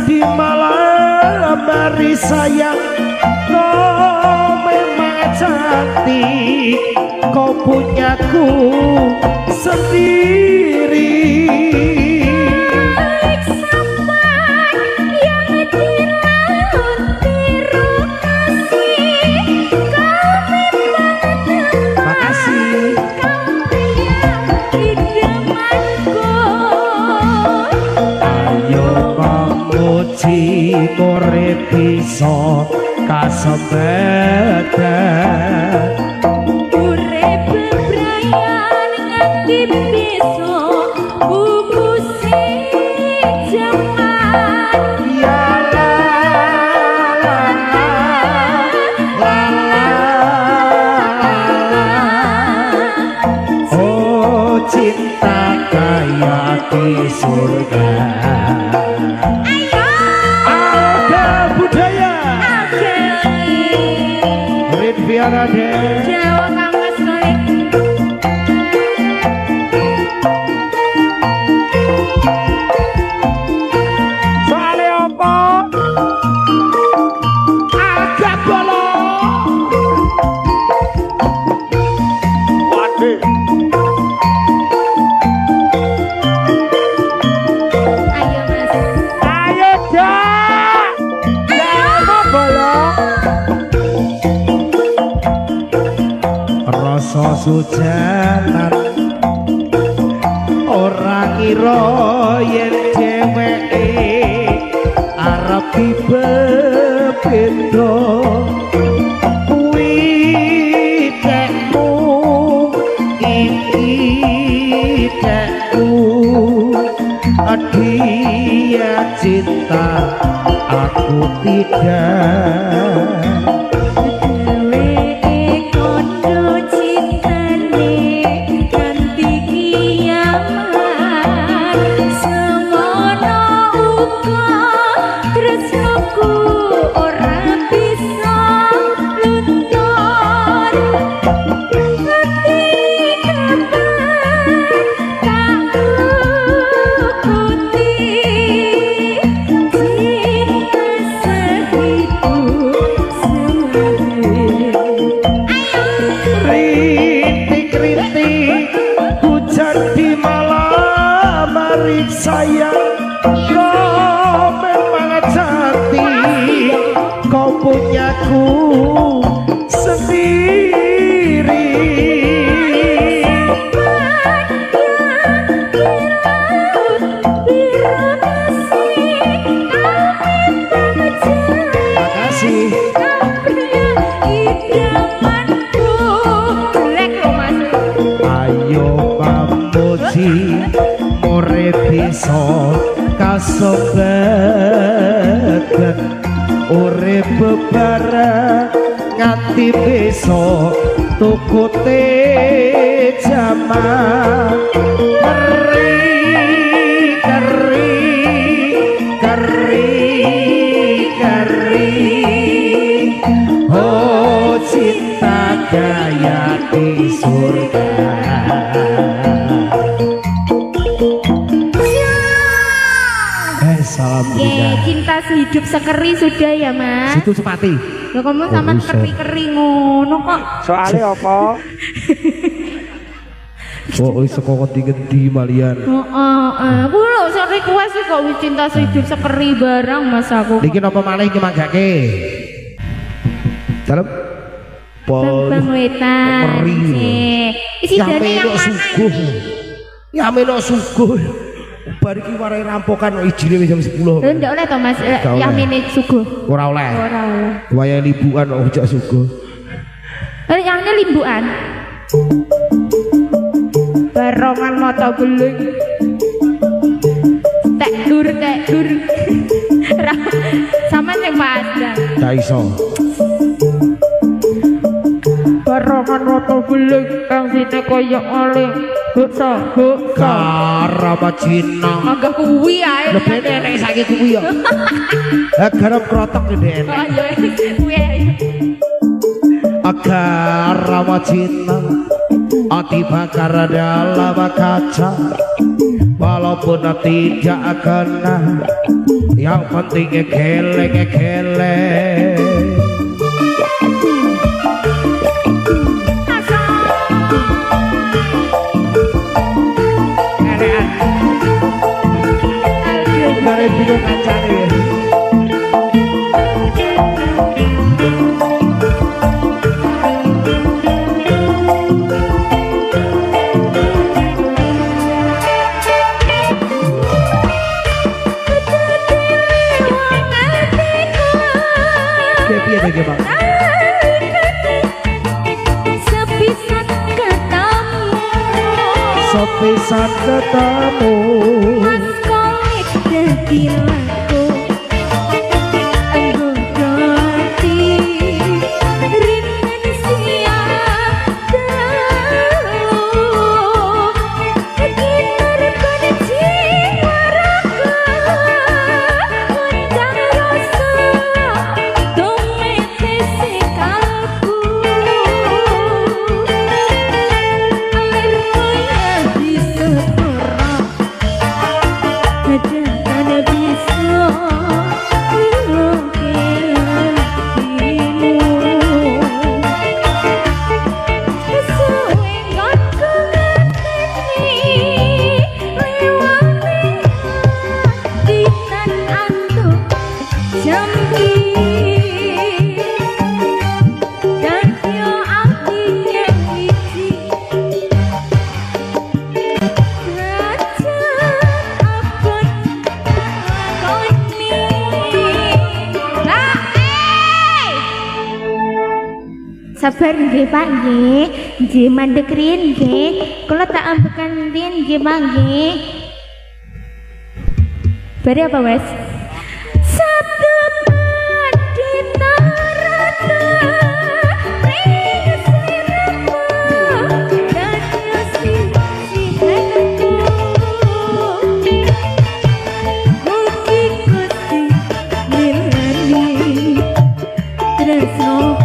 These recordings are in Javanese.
di malam hari sayang, kau memang cantik, kau punyaku sendiri. Urip bisa kasebatan, urip bebrayan nganti bisa bubusi jaman. Ya la la la la, oh cinta kayak di surga. Biar ada Jawa Kamas Golek. soalnya apa? Agak bolong. Waduh. Ayo Mas. Ayo dah. Jangan bolong. Rasa sujanan orang ngira yen dheweke arep dibebendo kuwi tekmu iki tekmu dia cinta aku tidak. Sayang, kau memang cantik, kau punyaku sendiri. Makasih. Ayo pamuji urip bisa kasebatan, urip bebareng nganti besok tukute jaman. Keri keri keri keri, oh cinta kayak di surga. Cinta sehidup sekeri sudah ya Mas. Situ sepati. Ya kamu sama keri-keri ngono kok. Soalnya apa? Oh, iso kok ngendi malian. Aku lho sok request kok cinta sehidup sekeri barang Mas aku. Niki napa malih iki manggake? Dalem Bang Wetan. Isi dane yang mana? Ya meno suguh. Bar iki warai rampokan ijine wis jam 10. Lho ndak oleh to Mas, yamine suguh. Ora oleh. Ora oleh. Waya libukan kok ojak suguh. Yangnya limbukan. Barongan mata beling. Tek dur. Sama sing padang. Ta iso. Barongan mata beling kang sine koyo oling. Buksa. Karama Cina. Agak kuwi ae. Lebih enek saiki kuwi ya. Garam krotok gede enek. Oh iya kuwi ae. Karama Cina. Ati bakar dalam kaca, walaupun tidak kena Yang penting geleng. Gare bingung kancane. Sepisan ketemu Mas kolek dadi laku Anggoti Rinten siap dalu Gitar pada jiwa raga Undang rasa Domete sekalku Sabar nggih Pak nggih. Nggih mandhek riyin nggih. Kula tak ambekan riyin nggih Pak nggih. Bari apa wes? Sabda padita rata ring sliramu dadi sihanku mugi Gusti milani tresno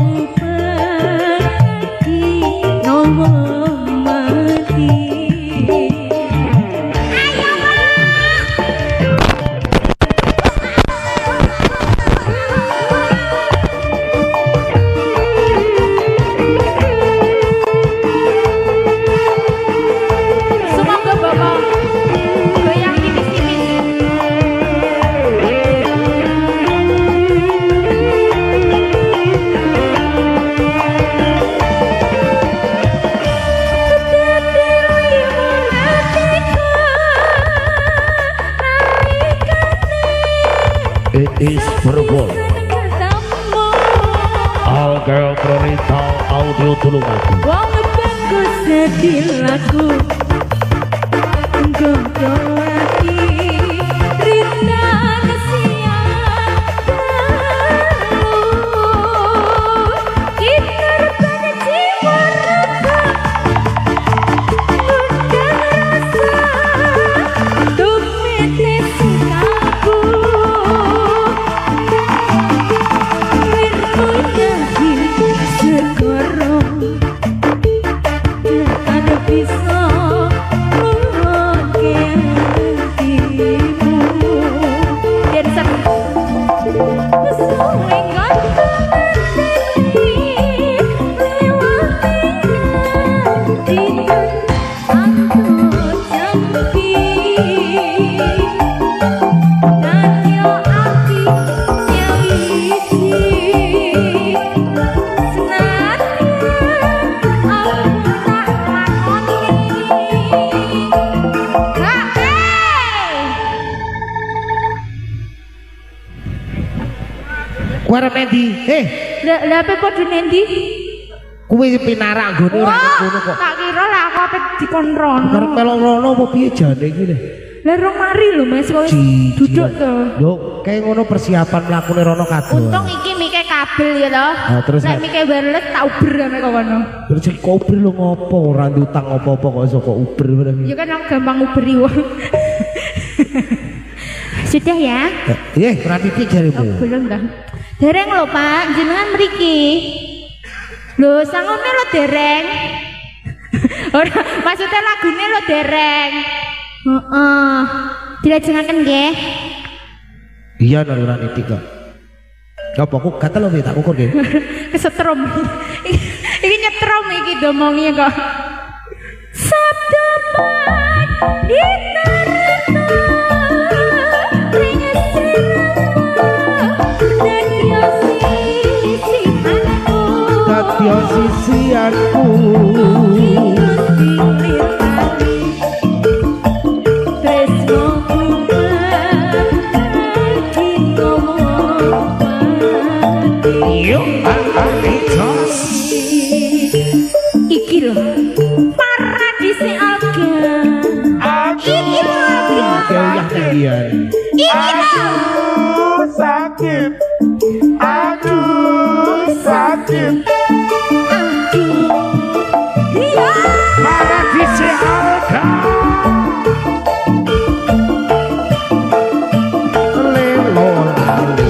It is verbal. All girl Prorital audio tulungaku. Wong bagus sedih laku Jodoh hati Rita kesian Gitar pada jiwa raga Undang rasa Domete sekalku Kuwi Mendi. Lah apa padha nendi? Kuwi pinarak nggone ora ngono kok. Tak kira lah aku ape dikon rono. Arep melok rono apa piye jane iki le? Lah rong mari lho Mas kowe duduk to. Lho, kayak ngono persiapan mlakune rono kabeh. Untung iki mike kabel ya to. Nah, terus nek mike wireless tak uber ame kok kono. Terus kok uber lho ngopo ora ndutang apa-apa kok iso kok uber bareng. Ya kan aku gampang uberi wong. Sudah ya? Ora titik jarimu. Belum dah. Dereng lho Pak, jenengan mriki. Lho, sangone lho dereng. Ora, maksudnya lagune lho dereng. Heeh. Dilajengaken nggih. Iya naluran itu kok. Apa aku kata lo tak ukur gitu. Kesetrum. Iki nyetrum iki domongnya kok. Sabda Tatya sisianku iki lho paradise Alga. Iki lho Alga. Kayaknya kalian. Iki lho. Sakit, aduh sakit. Iya. Paradise Alga. Lelo lalu.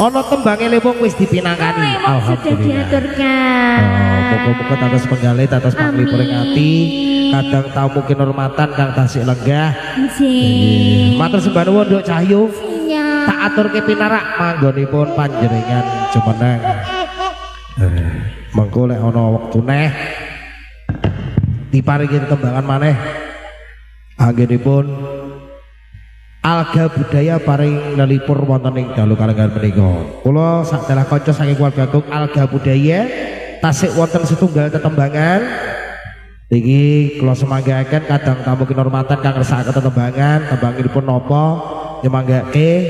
Ono tembange lepung wis dipinangkani. Sudah diaturkan. Muga-muga tatas penggalih tatas panglipuring ati kadang tamu kinurmatan kang tasik lenggah. Nggih. Matur sembah nuwun Nduk Cahyu. Ya. Tak aturke pinarak manggonipun panjenengan jumeneng. Mengko lek ana wektune diparingi tembangan maneh. Anggenipun Alga Budaya paring nelipur wonten ing dalu kalenggan menika. Kula sadelah kanca saking keluarga Guk Alga Budaya tasik wonten setunggal tetembangan. Iki kula semanggaaken kadang tamu kinurmatan kang ngersakaken tetembangan, tembangipun napa nyemanggake